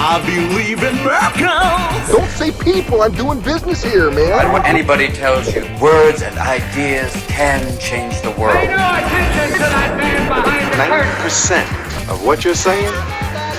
I believe in miracles. Don't say people. I'm doing business here, man. I don't want anybody tells you words and ideas can change the world. Pay no attention to that man behind the curtain. 90% of what you're saying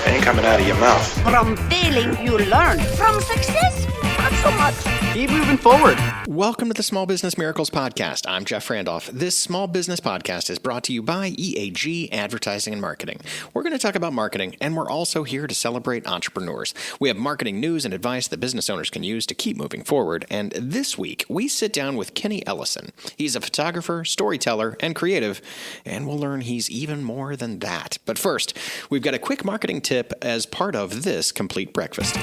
ain't coming out of your mouth. From failing, you learn. From success, not so much. Keep moving forward. Welcome to the Small Business Miracles Podcast. I'm Jeff Randolph. This small business podcast is brought to you by EAG Advertising and Marketing. We're going to talk about marketing, and we're also here to celebrate entrepreneurs. We have marketing news and advice that business owners can use to keep moving forward. And this week, we sit down with Kenney Ellison. He's a photographer, storyteller, and creative, and we'll learn he's even more than that. But first, we've got a quick marketing tip as part of this complete breakfast.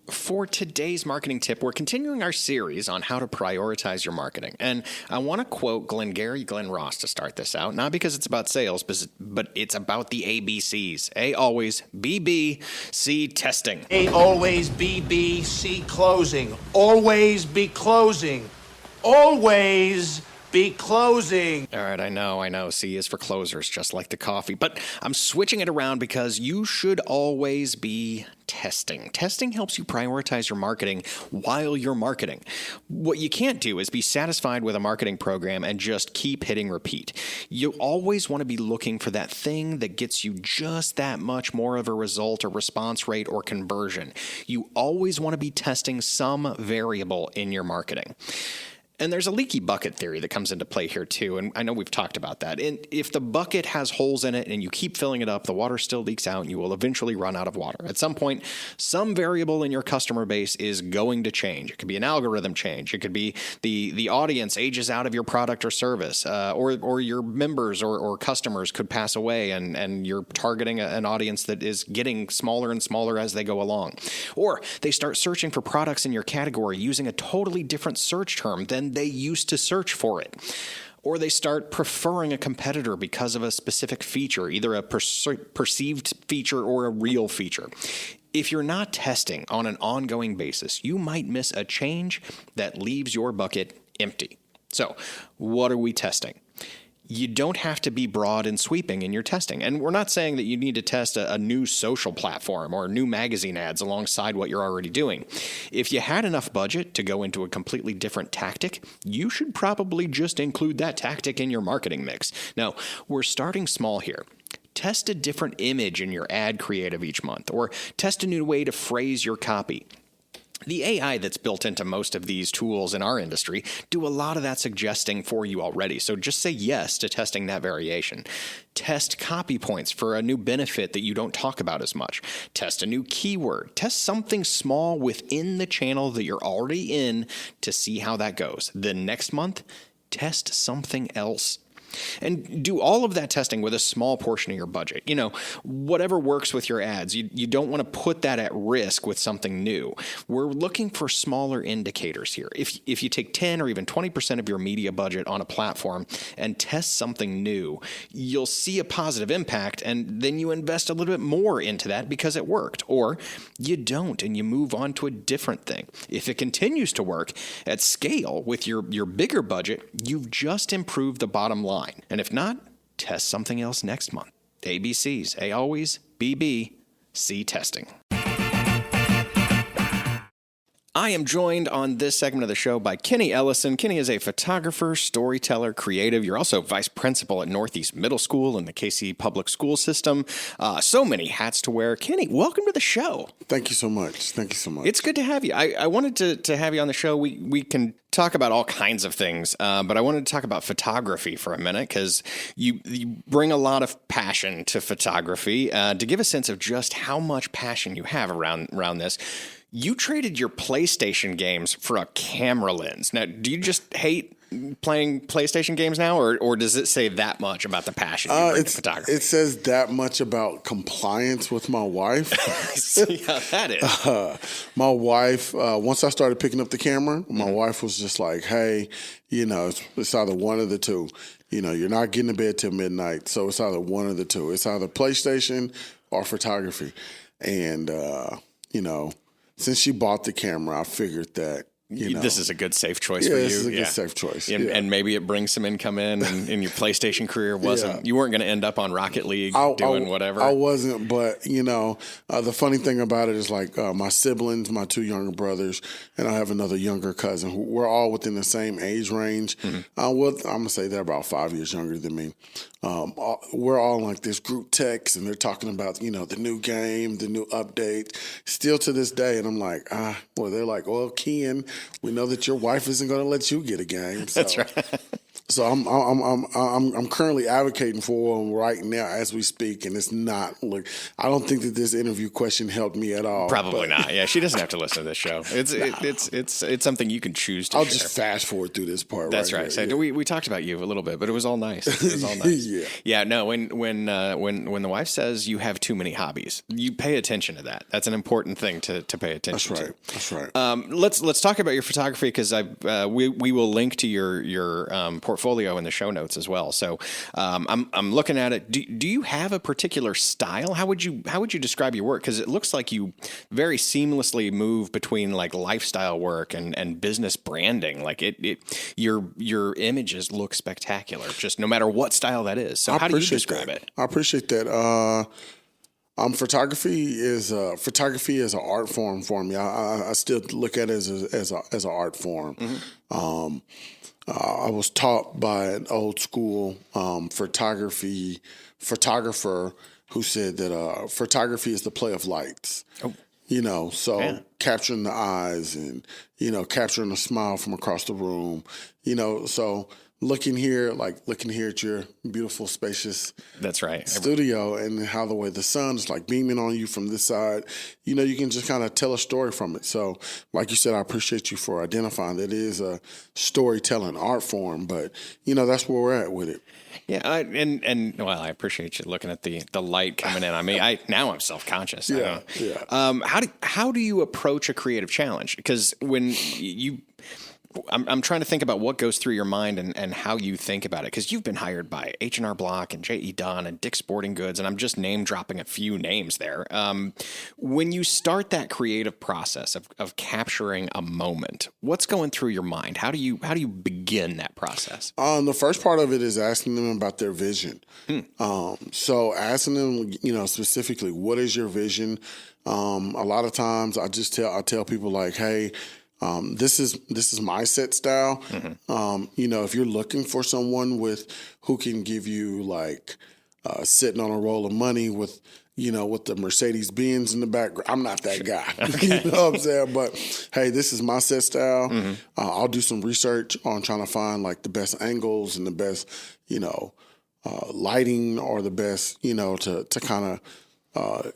For today's marketing tip, we're continuing our series on how to prioritize your marketing. And I want to quote Glengarry Glen Ross to start this out, not because it's about sales, but it's about the ABCs. A, always, B, B, C, testing. A, always, B, B, C, closing. Always be closing. Always be closing. All right, I know. C is for closers, just like the coffee. But I'm switching it around because you should always be testing. Testing helps you prioritize your marketing while you're marketing. What you can't do is be satisfied with a marketing program and just keep hitting repeat. You always want to be looking for that thing that gets you just that much more of a result or response rate or conversion. You always want to be testing some variable in your marketing. And there's a leaky bucket theory that comes into play here too, and I know we've talked about that. And if the bucket has holes in it and you keep filling it up, the water still leaks out and you will eventually run out of water. At some point, some variable in your customer base is going to change. It could be an algorithm change. It could be the audience ages out of your product or service, or your members or customers could pass away and you're targeting an audience that is getting smaller and smaller as they go along. Or they start searching for products in your category using a totally different search term than they used to search for it. Or they start preferring a competitor because of a specific feature, either a perceived feature or a real feature. If you're not testing on an ongoing basis, you might miss a change that leaves your bucket empty. So, what are we testing? You don't have to be broad and sweeping in your testing. And we're not saying that you need to test a new social platform or new magazine ads alongside what you're already doing. If you had enough budget to go into a completely different tactic, you should probably just include that tactic in your marketing mix. Now, we're starting small here. Test a different image in your ad creative each month, or test a new way to phrase your copy. The AI that's built into most of these tools in our industry do a lot of that suggesting for you already, so just say yes to testing that variation. Test copy points for a new benefit that you don't talk about as much. Test a new keyword. Test something small within the channel that you're already in to see how that goes. Then next month, test something else. And do all of that testing with a small portion of your budget. You know, whatever works with your ads, you don't want to put that at risk with something new. We're looking for smaller indicators here. If you take 10 or even 20% of your media budget on a platform and test something new, you'll see a positive impact, and then you invest a little bit more into that because it worked. Or you don't, and you move on to a different thing. If it continues to work at scale with your bigger budget, you've just improved the bottom line. And if not, test something else next month. ABCs, A always, BB, C testing. I am joined on this segment of the show by Kenney Ellison. Kenney is a photographer, storyteller, creative. You're also vice principal at Northeast Middle School in the KC Public School System. So many hats to wear. Kenney, welcome to the show. Thank you so much. It's good to have you. I wanted to have you on the show. We can talk about all kinds of things, but I wanted to talk about photography for a minute because you bring a lot of passion to photography. To give a sense of just how much passion you have around this, you traded your PlayStation games for a camera lens. Now, do you just hate playing PlayStation games now, or does it say that much about the passion you bring to photography? It says that much about compliance with my wife. See how that is. My wife, once I started picking up the camera, my wife was just like, hey, it's either one of the two. You're not getting to bed till midnight, so it's either one of the two. It's either PlayStation or photography. And, since she bought the camera, I figured that This is a good safe choice Yeah, for you. this is a good safe choice. And maybe it brings some income in your PlayStation career wasn't. You weren't going to end up on Rocket League doing whatever. I wasn't, but the funny thing about it is like my siblings, my two younger brothers, and I have another younger cousin. We're all within the same age range. I'm gonna say they're about 5 years younger than me. We're all in like this group text, and they're talking about the new game, the new update. Still to this day, and I'm like, they're like, well, Ken, we know that your wife isn't going to let you get a game. So. That's right. So I'm currently advocating for one right now as we speak, and it's not. Look, I don't think that this interview question helped me at all. Probably not. Yeah, she doesn't have to listen to this show. It's something you can choose to. I'll share. just fast forward through this part. That's right. Here. So Yeah. we talked about you a little bit, but it was all nice. It was all nice. Yeah. Yeah. No. When the wife says you have too many hobbies, you pay attention to that. That's an important thing to pay attention to. That's right. Let's talk about your photography because we will link to your portfolio in the show notes as well. So I'm looking at it. Do you have a particular style? How would you describe your work? Because it looks like you very seamlessly move between like lifestyle work and business branding. Like your images look spectacular. Just no matter what style that is. So how do you describe it? I appreciate that. Photography is an art form for me. I still look at it as an art form. I was taught by an old school photographer who said that photography is the play of lights. Oh. Capturing the eyes and capturing a smile from across the room. So looking here at your beautiful, spacious That's right. studio and how the way the sun is like beaming on you from this side, you can just kind of tell a story from it. So like you said, I appreciate you for identifying that it is a storytelling art form, but that's where we're at with it. Yeah, I appreciate you looking at the light coming in. I mean, now I'm self-conscious. Yeah. How do you approach a creative challenge? Because when I'm trying to think about what goes through your mind and how you think about it. Because you've been hired by H&R Block and J.E. Dunn and Dick's Sporting Goods, and I'm just name dropping a few names there. When you start that creative process of capturing a moment, what's going through your mind? How do you begin that process? The first part of it is asking them about their vision. So asking them, specifically, what is your vision? A lot of times I tell people like, hey, this is my set style. If you're looking for someone who can give you like sitting on a roll of money with the Mercedes Benz in the background, I'm not that guy. Okay. You know what I'm saying? But hey, this is my set style. I'll do some research on trying to find like the best angles and the best lighting or the best to kind of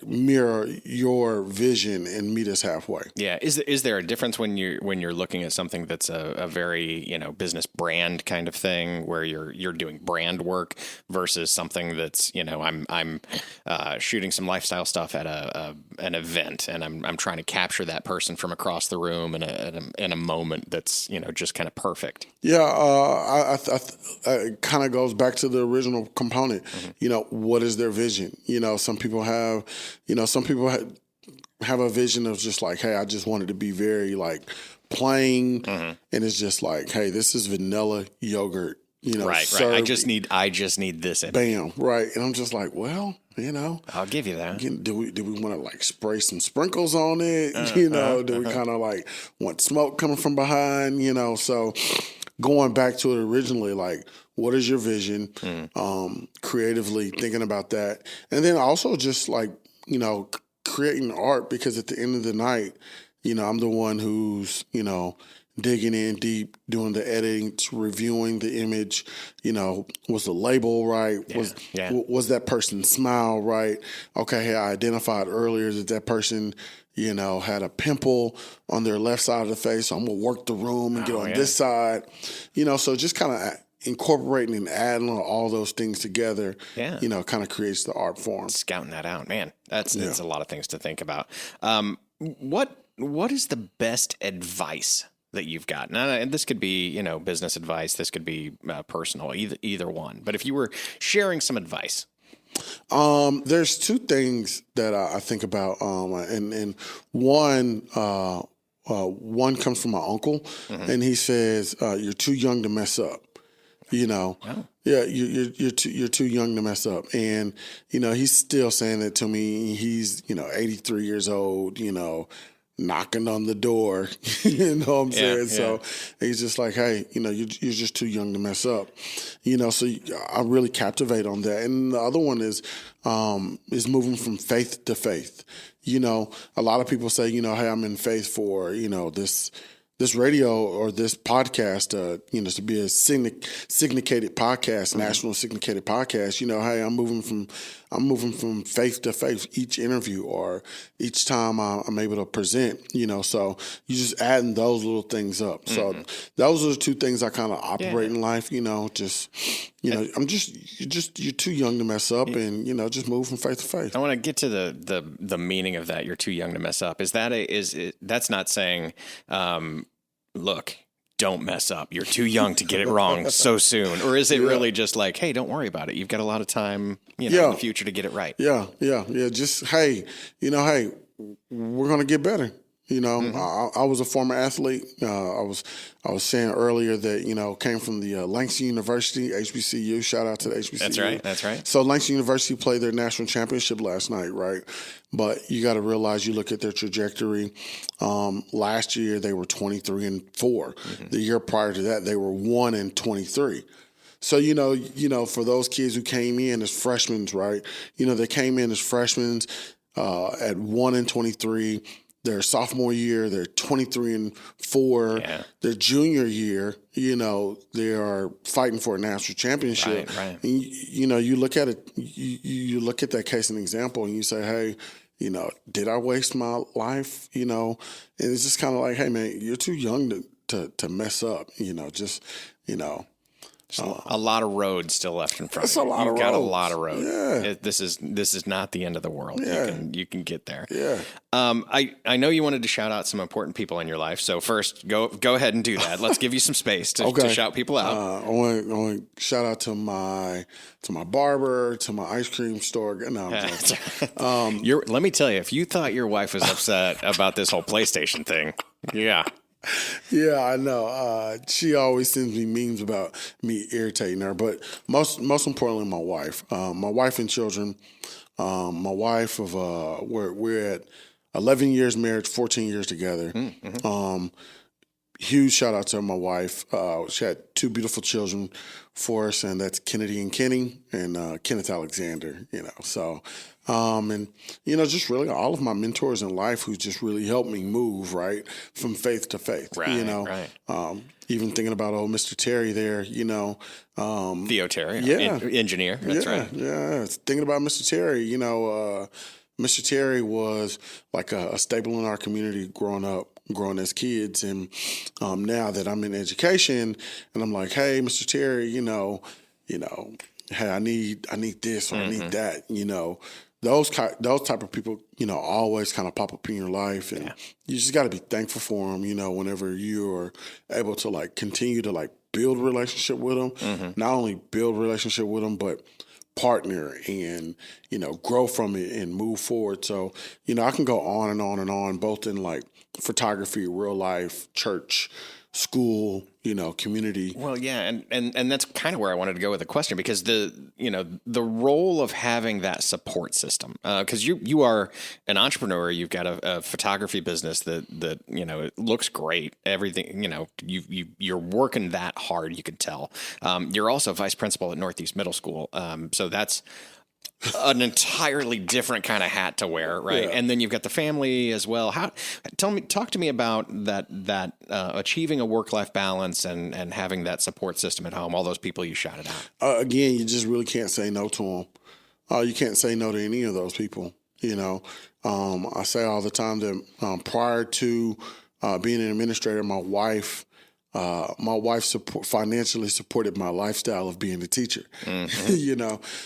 mirror your vision and meet us halfway. Yeah, is there a difference when you're looking at something that's a very business brand kind of thing where you're doing brand work versus something that's I'm shooting some lifestyle stuff at an event and I'm trying to capture that person from across the room in a moment that's just kind of perfect. Yeah, it kind of goes back to the original component. What is their vision? Some people have a vision of just like, hey, I just wanted to be very like plain, and it's just like, hey, this is vanilla yogurt. Right. I just need this. Bam. Right. And I'm just like, well, I'll give you that. Do we want to like spray some sprinkles on it? Do we kind of like want smoke coming from behind? So going back to it originally, like, what is your vision? Creatively thinking about that. And then also just like, creating art, because at the end of the night, I'm the one who's, digging in deep, doing the editing, reviewing the image. Was the label right? Was that person's smile right? Okay, hey, I identified earlier that person, had a pimple on their left side of the face. So I'm gonna work the room and get on this side. So just kind of incorporating and adding all those things together, kind of creates the art form. Scouting that out, man. That's a lot of things to think about. What is the best advice that you've gotten? And this could be, business advice. This could be personal, either one. But if you were sharing some advice. There's two things that I think about. And one, one comes from my uncle, and he says, "You're too young to mess up." Yeah, you're too young to mess up, and he's still saying that to me. He's 83 years old, knocking on the door. You know what I'm saying? So he's just like, hey, you're just too young to mess up. So I really captivate on that. And the other one is moving from faith to faith. A lot of people say, hey, I'm in faith for this radio or this podcast, to be a syndicated podcast, national syndicated podcast. Hey, I'm moving from faith to faith each interview or each time I'm able to present. So you just adding those little things up. So those are the two things I kind of operate in life. You're too young to mess up, and just move from faith to faith. I want to get to the meaning of that. You're too young to mess up. That's not saying, look, don't mess up. You're too young to get it wrong so soon. Or is it really just like, hey, don't worry about it. You've got a lot of time, in the future to get it right. Yeah. Just, hey, hey, we're going to get better. I was a former athlete. I was saying earlier that, came from the Langston University, HBCU. Shout out to the HBCU. That's right. So Langston University played their national championship last night, right? But you got to realize, you look at their trajectory. Last year they were 23-4. The year prior to that they were 1-23. So, for those kids who came in as freshmen, right? They came in as freshmen at 1-23. Their sophomore year, they're 23-4. Yeah. Their junior year, they are fighting for a national championship. Right. And, you look at it, you look at that case and example, and you say, hey, did I waste my life? And it's just kind of like, hey, man, you're too young to mess up. A lot of road still left in front of you. You've got a lot of road. Yeah. This is not the end of the world. Yeah. You can get there. Yeah. I know you wanted to shout out some important people in your life. So first, go ahead and do that. Let's give you some space to shout people out. I want to shout out to my barber, to my ice cream store. No, let me tell you, if you thought your wife was upset about this whole PlayStation thing, yeah. Yeah, I know. She always sends me memes about me irritating her, but most importantly, my wife and children. My wife we're at 11 years married, 14 years together. Huge shout out to my wife. She had two beautiful children for us, and that's Kennedy and Kenny and Kenneth Alexander. Just really all of my mentors in life who just really helped me move right from faith to faith. Right. Even thinking about old Mr. Terry there. Theo Terry, engineer. That's right. Yeah, thinking about Mr. Terry. Mr. Terry was like a staple in our community growing as kids, and now that I'm in education, and I'm like, hey, Mr. Terry, hey, I need this or I need that, Those type of people, always kind of pop up in your life, and you just got to be thankful for them, whenever you are able to continue to build a relationship with them, not only build relationship with them, but partner and, grow from it and move forward. So, I can go on and on and on, both in photography, real life, church, school, community. Well, yeah, and that's kind of where I wanted to go with the question, because the role of having that support system, because you are an entrepreneur, you've got a photography business that it looks great, everything, you're working that hard, you could tell. You're also vice principal at Northeast Middle School, so that's an entirely different kind of hat to wear, right? Yeah. And then you've got the family as well. Talk to me about that achieving a work-life balance and having that support system at home. All those people you shouted out. Again, you just really can't say no to them. You can't say no to any of those people. I say all the time that prior to being an administrator, my wife financially supported my lifestyle of being a teacher.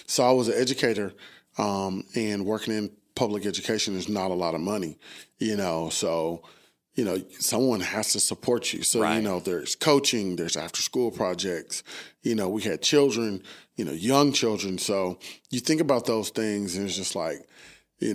So I was an educator, and working in public education is not a lot of money, so, someone has to support you. So, right. There's coaching, there's after school projects, we had children, young children. So you think about those things, and it's just like, when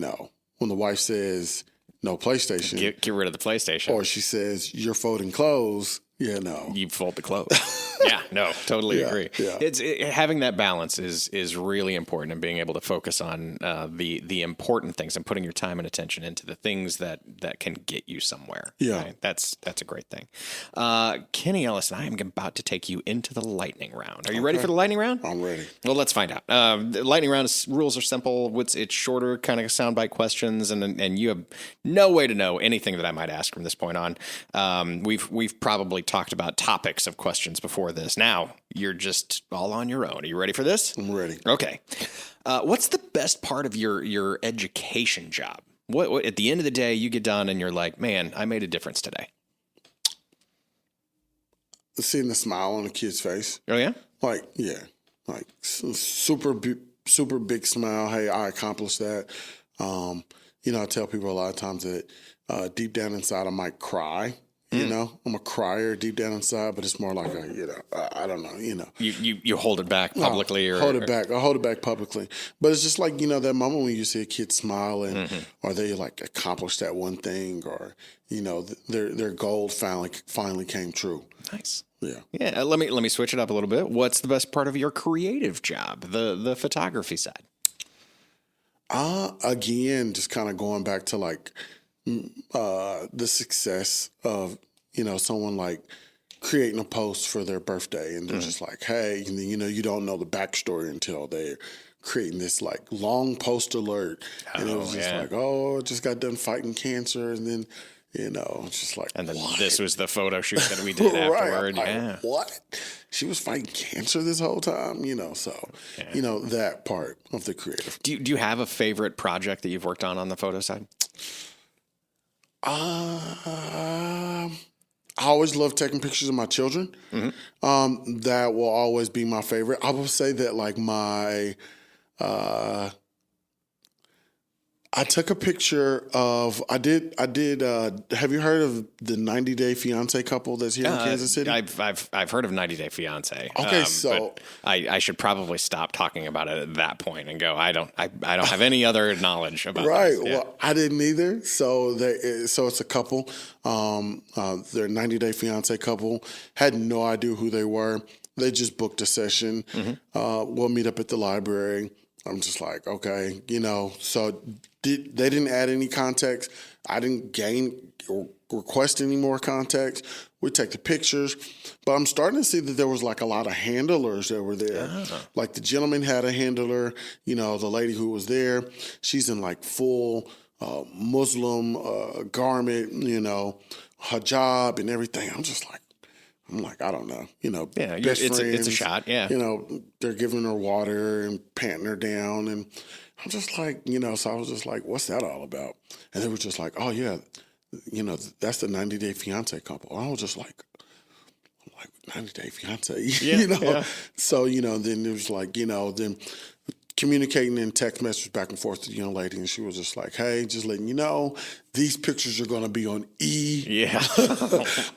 the wife says, no PlayStation. Get rid of the PlayStation. Or she says, you're folding clothes. Yeah, no. You fold the clothes. Yeah, no, totally agree. Yeah. Having that balance is really important, and being able to focus on the important things and putting your time and attention into the things that can get you somewhere. Yeah, right? That's a great thing. Kenney Ellison, I am about to take you into the lightning round. Are you ready for the lightning round? I'm ready. Well, let's find out. The lightning round rules are simple. It's shorter, kind of soundbite questions, and you have no way to know anything that I might ask from this point on. We've probably talked about topics of questions before this. Now you're just all on your own. Are you ready for this? I'm ready. Okay. What's the best part of your education job? What at the end of the day you get done and you're like, man, I made a difference today? Seeing the smile on a kid's face. Oh yeah. Like super big smile. Hey, I accomplished that. I tell people a lot of times that deep down inside I might cry. I'm a crier deep down inside, but it's more like I don't know. You hold it back publicly, I hold it back publicly. But it's just like that moment when you see a kid smiling, or they like accomplished that one thing, or their goal finally came true. Nice. Yeah. Yeah. Let me switch it up a little bit. What's the best part of your creative job, the photography side? Again, just kind of going back to like the success of someone like creating a post for their birthday, and they're just like, hey, and then you don't know the backstory until they're creating this like long post alert, and it was just like, I just got done fighting cancer, and then it's just like, and then what? This was the photo shoot that we did afterward. Like, yeah. What? She was fighting cancer this whole time, so that part of the creative. Do you have a favorite project that you've worked on the photo side? I always love taking pictures of my children. That will always be my favorite. I will say that like I took a picture of have you heard of the 90 Day Fiance couple that's here in Kansas City? I've heard of 90 Day Fiance. Okay, so but I should probably stop talking about it at that point and go, I don't have any other knowledge about right. this. Yeah. Well, I didn't either. So it's a couple. They're a 90 Day Fiance couple. Had no idea who they were. They just booked a session. We'll meet up at the library. I'm just like, okay, so they didn't add any context. I didn't gain or request any more context. We take the pictures, but I'm starting to see that there was like a lot of handlers that were there. Like the gentleman had a handler, the lady who was there, she's in like full Muslim garment, hijab and everything. I'm like, I don't know, best it's friends, a shot, yeah. They're giving her water and patting her down, and I'm just like, so I was just like, what's that all about? And they were just like, oh yeah, that's the 90 Day Fiance couple. I was just like 90 Day Fiance, Yeah. So then it was like, then communicating in text messages back and forth to the young lady, and she was just like, hey, just letting you know, these pictures are going to be on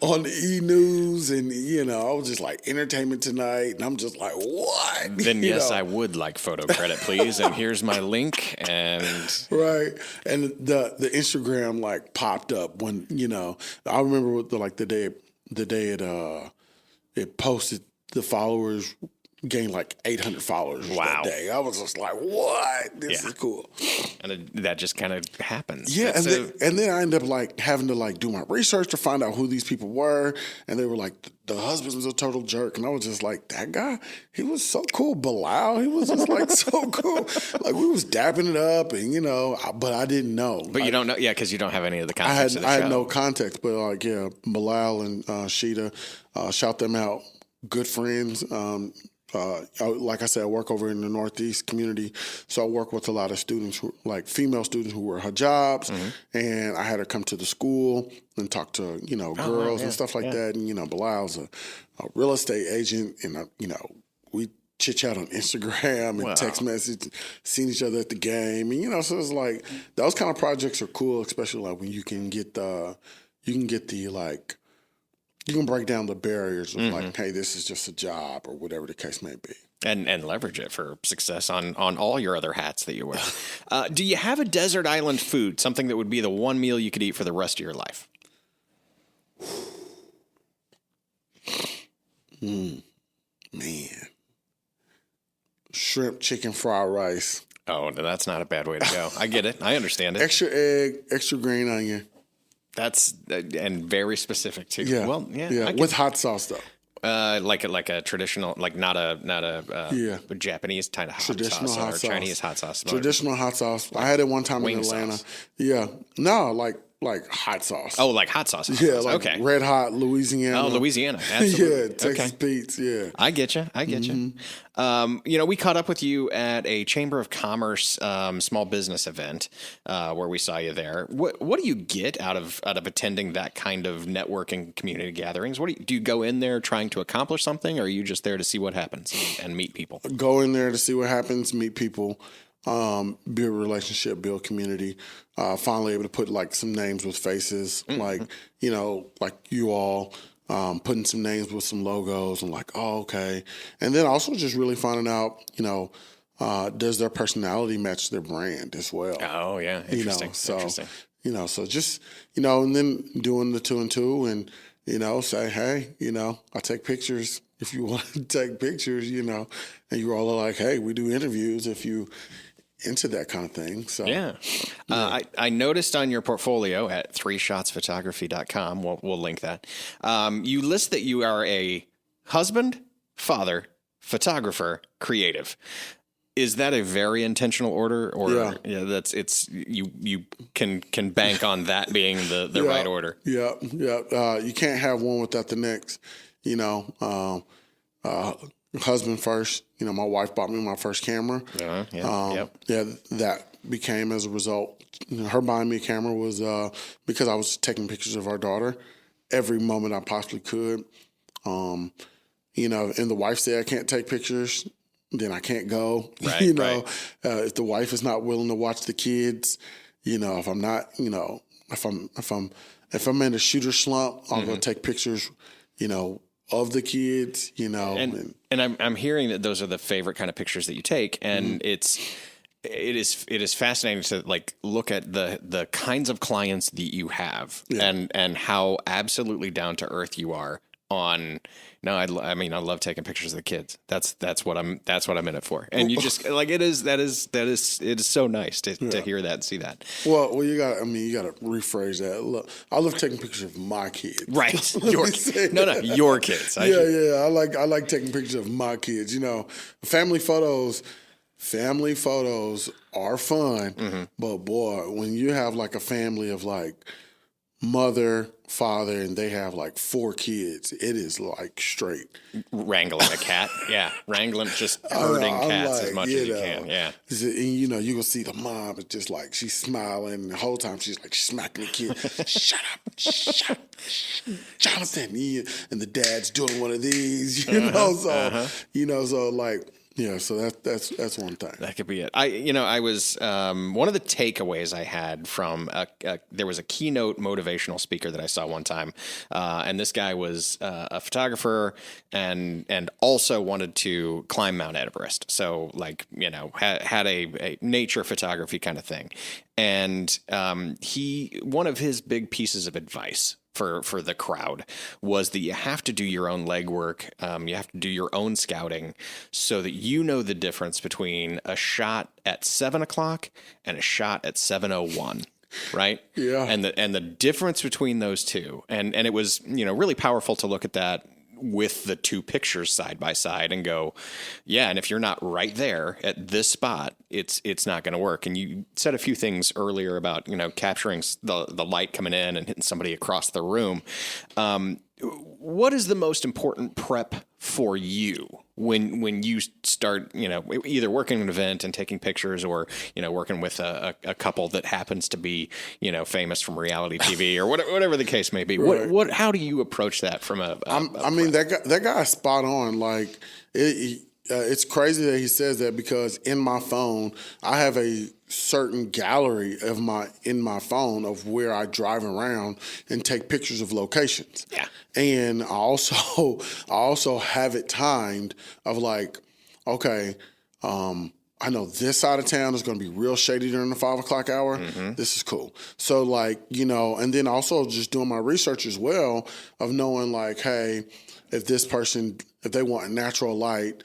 on the E! News, and, I was just like, Entertainment Tonight, and I'm just like, what? Then yes, I would like photo credit, please, and here's my link, and... Right, and the Instagram, like, popped up when, I remember the day it posted, the followers gained like 800 followers that day. I was just like, what? This is cool. And that just kind of happens. Yeah, and then I ended up like having to like do my research to find out who these people were. And they were like, the husband was a total jerk. And I was just like, that guy, he was so cool. Bilal, he was just like so cool. Like we was dapping it up and, but I didn't know. But you don't know, because you don't have any of the context of the show. I had no context, but like, yeah, Bilal and Sheeta, shout them out. Good friends. Like I said, I work over in the Northeast community, so I work with a lot of students, like female students who wear hijabs, and I had her come to the school and talk to, girls and stuff like that. And, Bilal's a real estate agent, and, we chit-chat on Instagram and text message, seeing each other at the game. And, so it's like, those kind of projects are cool, especially like when you can get you can break down the barriers of like, hey, this is just a job or whatever the case may be. And leverage it for success on all your other hats that you wear. Do you have a desert island food, something that would be the one meal you could eat for the rest of your life? Man. Shrimp, chicken, fried rice. Oh, that's not a bad way to go. I get it. I understand it. Extra egg, extra green onion. That's and very specific too. Yeah. Well, yeah. With hot sauce though. Like a traditional, like not a Japanese kind of hot Traditional sauce hot or sauce. Chinese hot sauce. Traditional hot sauce. I had it one time in wing Atlanta. sauce. Yeah. No, like hot sauce. Oh, like hot sauce. Yeah, like okay. Red Hot Louisiana. Oh, Louisiana. Absolutely. Yeah, Texas Pete's. Yeah. I get you. We caught up with you at a Chamber of Commerce small business event where we saw you there. What do you get out of attending that kind of networking community gatherings? Do you go in there trying to accomplish something, or are you just there to see what happens and meet people? Go in there to see what happens, meet people, build relationship, build community. Finally able to put like some names with faces, like you all. Putting some names with some logos and like, oh, okay. And then also just really finding out, does their personality match their brand as well? Oh, yeah. Interesting. Interesting. So just, and then doing the 2 and 2 and, say, hey, I take pictures if you want to take pictures, and you all are like, hey, we do interviews if you into that kind of thing. So yeah. I noticed on your portfolio at 3shotsphotography.com, we'll link that. You list that you are a husband, father, photographer, creative. Is that a very intentional order, or you can bank on that being the right order? Yeah. You can't have one without the next. Husband first. My wife bought me my first camera. That became as a result. Her buying me a camera was because I was taking pictures of our daughter every moment I possibly could. And the wife said I can't take pictures, then I can't go. Right, right. If the wife is not willing to watch the kids, if I'm not, if I'm in a shooter slump, I'll go take pictures, of the kids, and I'm hearing that those are the favorite kind of pictures that you take, and it is fascinating to like look at the kinds of clients that you have, and how absolutely down to earth you are on. No, I love taking pictures of the kids. That's what I'm in it for. And you just like it is so nice to hear that and see that. Well, you got to rephrase that. Look, I love taking pictures of my kids. Right. Your kids. I like taking pictures of my kids. Family photos are fun, but boy, when you have like a family of like mother, father, and they have like 4 kids, it is like straight. Wrangling a cat. Yeah. Wrangling, just herding cats as much as you can. Yeah. And you gonna see the mom is just like, she's smiling, and the whole time she's like smacking the kid. Shut up, Jonathan. And the dad's doing one of these, so like, yeah, so that's one thing. That could be it. I was one of the takeaways I had from there was a keynote motivational speaker that I saw one time, and this guy was a photographer and also wanted to climb Mount Everest. So like had a nature photography kind of thing, and one of his big pieces of advice for the crowd was that you have to do your own legwork. You have to do your own scouting so that you know the difference between a shot at 7:00 and a shot at 7:01. Right. Yeah. And the difference between those two. And it was, really powerful to look at that with the 2 pictures side by side and go, yeah. And if you're not right there at this spot, it's not going to work. And you said a few things earlier about, capturing the light coming in and hitting somebody across the room. What is the most important prep for you when you start, either working an event and taking pictures, or, working with a couple that happens to be, famous from reality TV or whatever the case may be? Right. How do you approach that from that guy's spot on. Like it's crazy that he says that, because in my phone, I have a certain gallery in my phone of where I drive around and take pictures of locations. Yeah. And I also have it timed of like, okay, I know this side of town is going to be real shady during the 5 o'clock hour. This is cool. So like, and then also just doing my research as well of knowing like, hey, if this person, if they want natural light,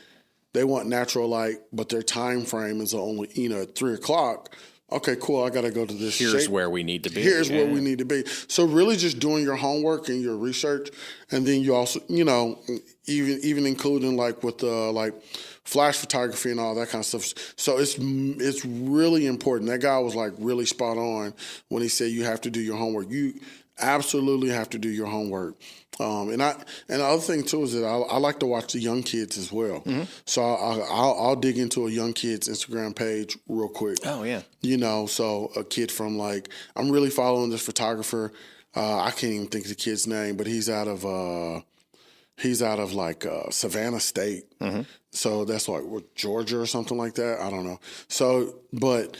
but their time frame is only, at 3 o'clock. Okay, cool. I got to go to this. Here's where we need to be. Here's where we need to be. So really just doing your homework and your research. And then you also, even including like with like flash photography and all that kind of stuff. So it's really important. That guy was like really spot on when he said you have to do your homework. You absolutely have to do your homework. And the other thing too is that I like to watch the young kids as well. So I'll dig into a young kid's Instagram page real quick. Oh yeah. So a kid from like, I'm really following this photographer. I can't even think of the kid's name, but he's out of like Savannah State. So that's like Georgia or something like that. I don't know. So, but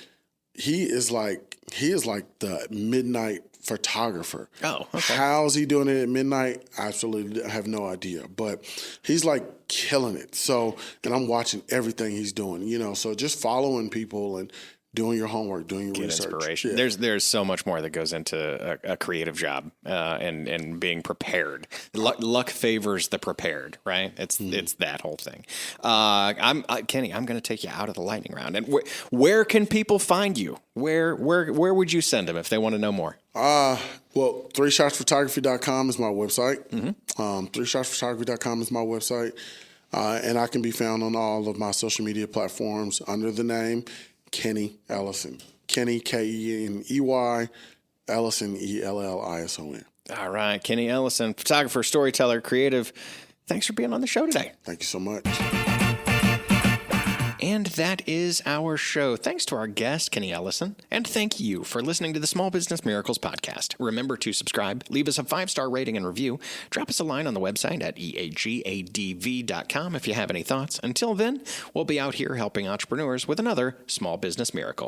he is like the midnight photographer. Oh, okay. How's he doing it at midnight? I absolutely have no idea. But he's like killing it. So, and I'm watching everything he's doing, so just following people and doing your homework, doing your research. Inspiration. Yeah. There's so much more that goes into a creative job and being prepared. Luck favors the prepared, right? It's that whole thing. Kenny, I'm going to take you out of the lightning round. And where can people find you? Where would you send them if they want to know more? Well, 3shotsphotography.com is my website. 3shotsphotography.com is my website. And I can be found on all of my social media platforms under the name Kenney Ellison. Kenney, Kenney, Ellison, Ellison. All right. Kenney Ellison, photographer, storyteller, creative. Thanks for being on the show today. Thank you so much. And that is our show. Thanks to our guest, Kenney Ellison. And thank you for listening to the Small Business Miracles podcast. Remember to subscribe, leave us a 5-star rating and review. Drop us a line on the website at eagadv.com if you have any thoughts. Until then, we'll be out here helping entrepreneurs with another Small Business Miracle.